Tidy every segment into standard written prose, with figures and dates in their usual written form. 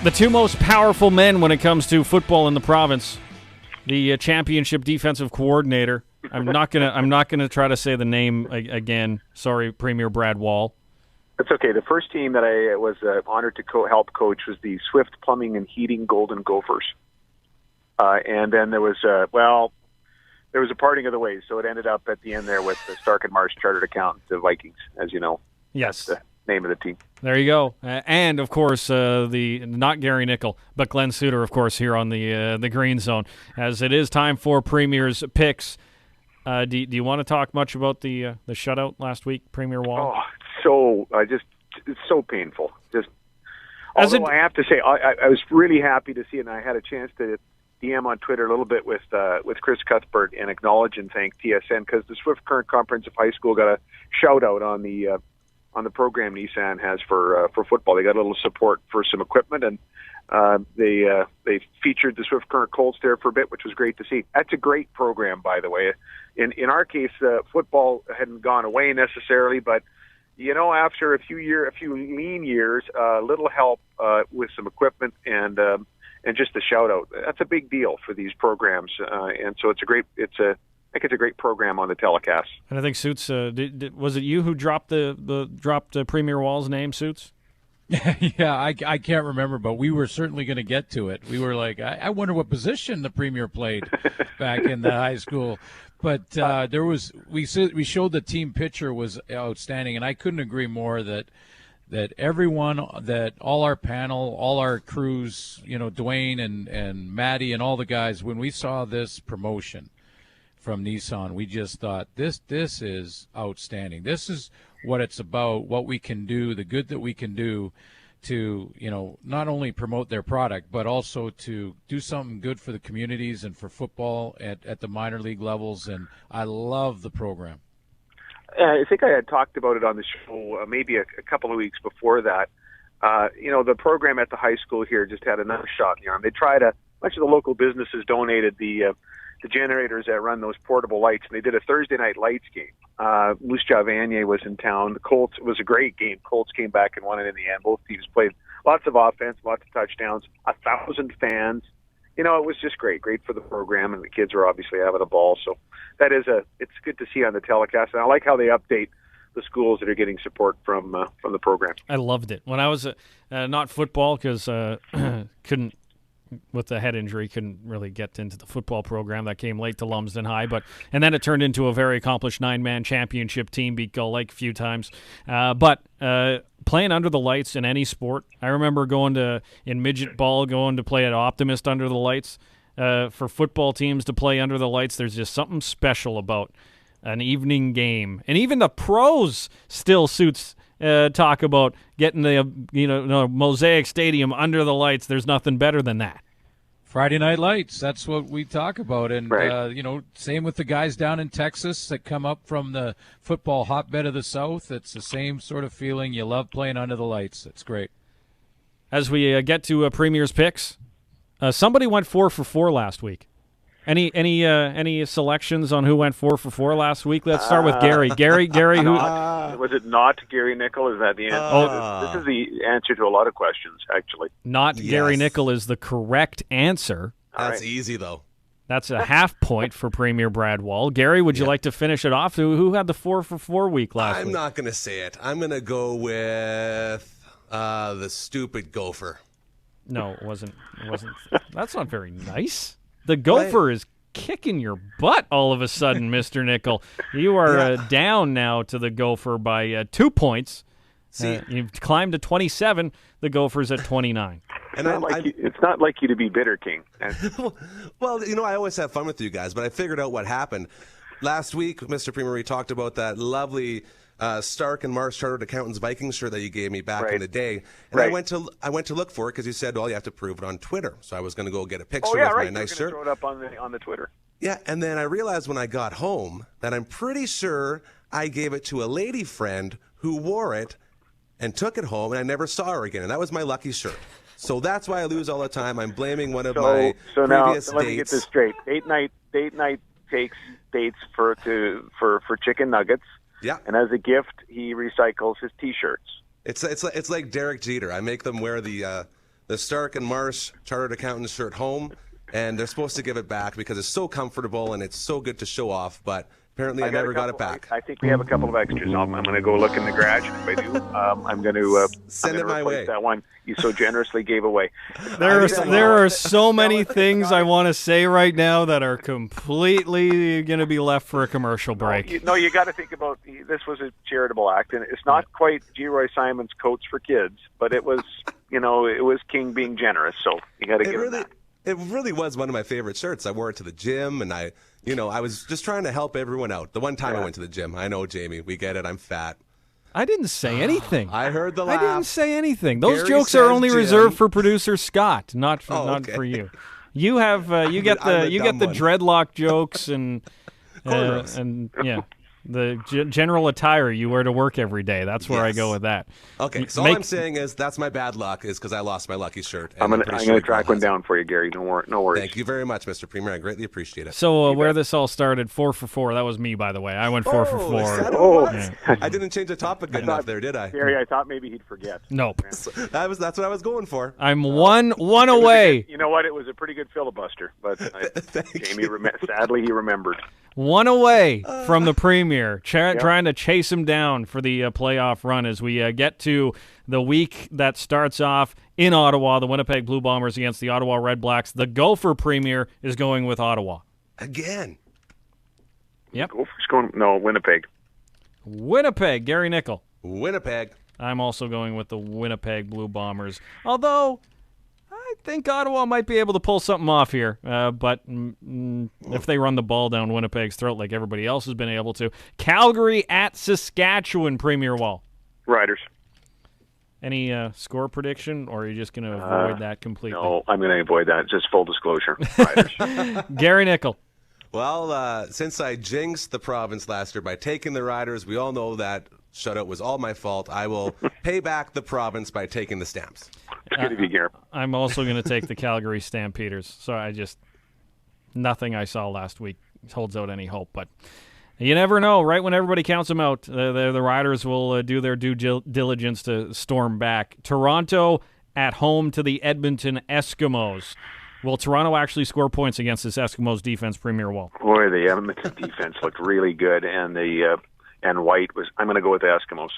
The two most powerful men when it comes to football in the province. The championship defensive coordinator. I'm not gonna try to say the name again. Sorry, Premier Brad Wall. That's okay. The first team that I was honored to help coach was the Swift Plumbing and Heating Golden Gophers. And then there was a parting of the ways, so it ended up at the end there with the Stark and Marsh Chartered Accountants, the Vikings, as you know. Yes. That's the name of the team. There you go. And, of course, the not Gary Nickel, but Glenn Suter, of course, here on the Green Zone. As it is time for Premier's picks. Do you want to talk much about the shutout last week, Premier Wall? It's so painful. Although I have to say, I was really happy to see it, and I had a chance to DM on Twitter a little bit with Chris Cuthbert and acknowledge and thank TSN, because the Swift Current Comprehensive High School got a shout out on the program Nissan has for football. They got a little support for some equipment, and they featured the Swift Current Colts there for a bit, which was great to see. That's a great program, by the way. In our case, football hadn't gone away necessarily, but after a few lean years, little help with some equipment and just a shout out. That's a big deal for these programs, and so I think it's a great program on the telecast. And I think Suits, was it you who dropped dropped Premier Wall's name, Suits? Yeah, I can't remember, but we were certainly going to get to it. We were like, I wonder what position the Premier played back in the high school. But we showed the team picture was outstanding, and I couldn't agree more that everyone, that all our panel, all our crews, Dwayne and Maddie and all the guys, when we saw this promotion from Nissan, we just thought this is outstanding. This is what it's about, what we can do, the good that we can do to not only promote their product, but also to do something good for the communities and for football at the minor league levels. And I love the program. I think I had talked about it on the show maybe a couple of weeks before that. The program at the high school here just had another shot in the arm. They tried much of the local businesses donated the generators that run those portable lights, and they did a Thursday night lights game. Moose Jaw Vanier was in town. The Colts, it was a great game. Colts came back and won it in the end. Both teams played lots of offense, lots of touchdowns, 1,000 fans. It was just great for the program, and the kids were obviously having a ball. So it's good to see on the telecast, and I like how they update the schools that are getting support from the program. I loved it when I was not football, because couldn't. With the head injury, couldn't really get into the football program. That came late to Lumsden High, and then it turned into a very accomplished 9-man championship team, beat Gull Lake a few times. But playing under the lights in any sport, I remember in midget ball, going to play at Optimist under the lights. For football teams to play under the lights, there's just something special about an evening game. And even the pros still talk about getting the Mosaic Stadium under the lights. There's nothing better than that. Friday night lights, that's what we talk about. And, right. Same with the guys down in Texas that come up from the football hotbed of the South. It's the same sort of feeling. You love playing under the lights. It's great. As we get to Premier's picks, somebody went 4 for 4 last week. Any selections on who went 4 for 4 last week? Let's start with Gary. Gary, who was it? Not Gary Nickel? Is that the answer? This is the answer to a lot of questions, actually. Not yes. Gary Nickel is the correct answer. That's easy, though. That's a half point for Premier Brad Wall. Gary, would you like to finish it off? Who had the 4 for 4 week last week? I'm not going to say it. I'm going to go with the stupid Gopher. No, it wasn't. That's not very nice. The Gopher is kicking your butt all of a sudden, Mr. Nickel. You are down now to the Gopher by 2 points. See, you've climbed to 27. The Gopher's at 29. And it's not like you to be bitter, King. Well, I always have fun with you guys, but I figured out what happened. Last week, Mr. Premier, we talked about that lovely Stark and Marsh Chartered Accountants Vikings shirt that you gave me back in the day, and I went to look for it because you said, "Well, you have to prove it on Twitter." So I was going to go get a picture of my nice shirt. Throw it up on the Twitter. Yeah, and then I realized when I got home that I'm pretty sure I gave it to a lady friend who wore it and took it home, and I never saw her again, and that was my lucky shirt. So that's why I lose all the time. I'm blaming one of my previous dates. Let me get this straight. Date night takes dates for chicken nuggets. Yeah. And as a gift, he recycles his T-shirts. It's like Derek Jeter. I make them wear the the Stark and Marsh Chartered Accountant shirt home, and they're supposed to give it back because it's so comfortable and it's so good to show off, but apparently I never got it back. I think we have a couple of extras. I'm going to go look in the garage. If I do, I'm going to send it my way. That one you so generously gave away. There are so many things I want to say right now that are completely going to be left for a commercial break. You got to think about this was a charitable act, and it's not quite G. Roy Simon's Coats for Kids, but it was, it was King being generous. So you got to give it that. It really was one of my favorite shirts. I wore it to the gym, and I was just trying to help everyone out. The one time I went to the gym, I know, Jamie, we get it. I'm fat. I didn't say anything. I heard the laugh. I didn't say anything. Those Gary jokes are only Jim. reserved for producer Scott, not for you. You have you get the dreadlock jokes and the general attire you wear to work every day. That's where I go with that. Okay, so all I'm saying is that's my bad luck is because I lost my lucky shirt. I'm gonna track one down for you, Gary. No worries. Thank you very much, Mr. Premier. I greatly appreciate it. So where this all started, 4 for 4. That was me, by the way. I went 4 for 4. Yeah. I didn't change the topic good enough there, did I? Gary, I thought maybe he'd forget. Nope. That's what I was going for. I'm one away. You know what? It was a pretty good filibuster, but Jamie, sadly, he remembered. One away from the Premier, trying to chase him down for the playoff run as we get to the week that starts off in Ottawa, the Winnipeg Blue Bombers against the Ottawa Red Blacks. The Gopher Premier is going with Ottawa. Again. Yep. Gopher's going, no, Winnipeg. Winnipeg, Gary Nickel. Winnipeg. I'm also going with the Winnipeg Blue Bombers, although I think Ottawa might be able to pull something off here, but if they run the ball down Winnipeg's throat like everybody else has been able to. Calgary at Saskatchewan, Premier Wall. Riders. Any score prediction, or are you just going to avoid that completely? No, I'm going to avoid that. Just full disclosure. Riders. Gary Nickel. Well, since I jinxed the province last year by taking the Riders, we all know that shutout was all my fault. I will pay back the province by taking the Stamps. It's good of you, Gary. I'm also going to take the Calgary Stampeders. So nothing I saw last week holds out any hope. But you never know. Right when everybody counts them out, the Riders will do their due diligence to storm back. Toronto at home to the Edmonton Eskimos. Will Toronto actually score points against this Eskimos defense, Premier Wall? Boy, the Edmonton defense looked really good, and White was. I'm going to go with the Eskimos.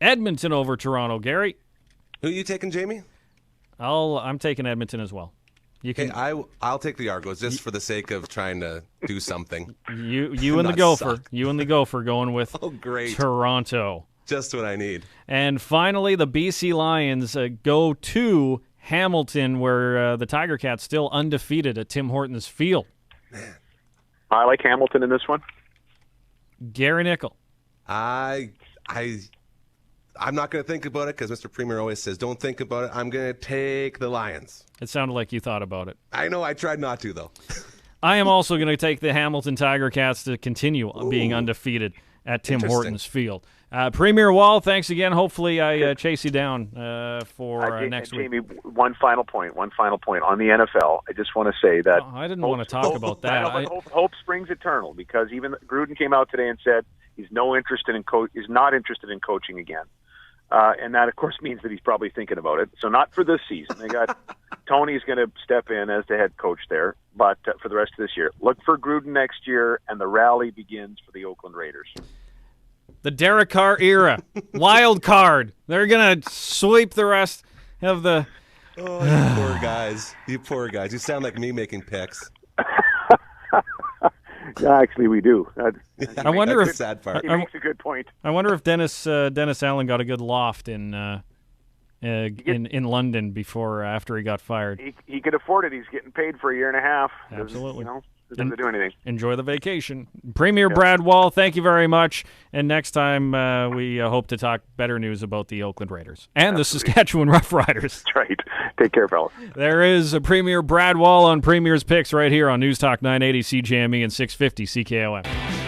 Edmonton over Toronto, Gary. Who are you taking, Jamie? I'm taking Edmonton as well. You can. Hey, I'll take the Argos just for the sake of trying to do something. You and the Gopher. Suck. You and the Gopher going with great. Toronto. Just what I need. And finally, the BC Lions go to Hamilton, where the Tiger Cats still undefeated at Tim Hortons Field. Man, I like Hamilton in this one. Gary Nickel. I'm not going to think about it because Mr. Premier always says, don't think about it. I'm going to take the Lions. It sounded like you thought about it. I know. I tried not to, though. I am also going to take the Hamilton Tiger Cats to continue being undefeated at Tim Hortons Field. Premier Wall, thanks again. Hopefully I chase you down for next week. Jamie, one final point on the NFL. I just want to say that I didn't want to talk about that. Hope springs eternal, because even Gruden came out today and said he's not interested in coaching again. And that, of course, means that he's probably thinking about it. So not for this season. They got Tony's going to step in as the head coach there, but for the rest of this year. Look for Gruden next year, and the rally begins for the Oakland Raiders. The Derek Carr era. Wild card. They're going to sweep the rest of the... Oh, you poor guys. You poor guys. You sound like me making picks. Yeah, actually, we do. I wonder if sad part. He makes a good point. I wonder if Dennis Allen got a good loft in London before after he got fired. He could afford it. He's getting paid for a year and a half. Absolutely. It doesn't do anything. Enjoy the vacation. Premier Brad Wall, thank you very much. And next time we hope to talk better news about the Oakland Raiders and the Saskatchewan Roughriders. That's right. Take care, fellas. There is a Premier Brad Wall on Premier's Picks right here on News Talk 980 CJME and 650 CKOM.